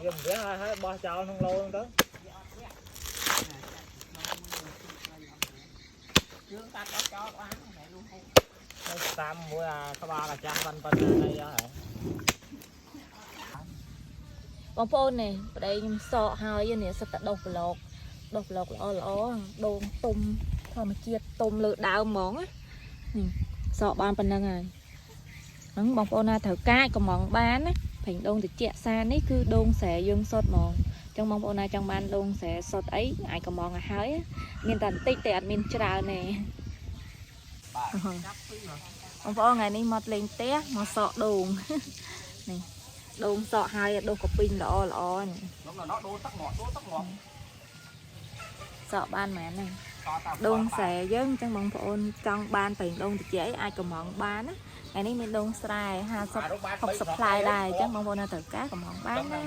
Cái hai ba chào không lâu đó. Tam bữa các ba là trăm văn văn đây hả? បងប្អូននេះប្តីខ្ញុំសក់ហើយនេះសិតតែដុសប្លុកល្អដូងទុំធម្មជាតិទុំលើដើមហ្មងណានេះសក់បានប៉ុណ្ណឹងហើយហ្នឹងបងប្អូនណាត្រូវកាចកំងបានណាប្រេងដូងត្រជាក់សានេះគឺដូងស្រែយើងសុតហ្មងអញ្ចឹងបងប្អូនណាចង់បានដូងស្រែសុតអីអាចកំងឲ្យហើយមានតែបន្តិចទេអត់មានច្រើនទេបងប្អូនថ្ងៃនេះមកលេងផ្ទះមកសក់ដូងនេះដូងសក់ហើយដូងកពីងល្អនេះសក់បានមែនហ្នឹងដូងស្រែយើងអញ្ចឹងបងប្អូនចង់បានប្រេងដូងត្រជាក់អីអាចកំងបានណាថ្ងៃនេះមានដូងស្រែ50 60ផ្លែដែរអញ្ចឹងបងប្អូននៅត្រូវការកំងបានណា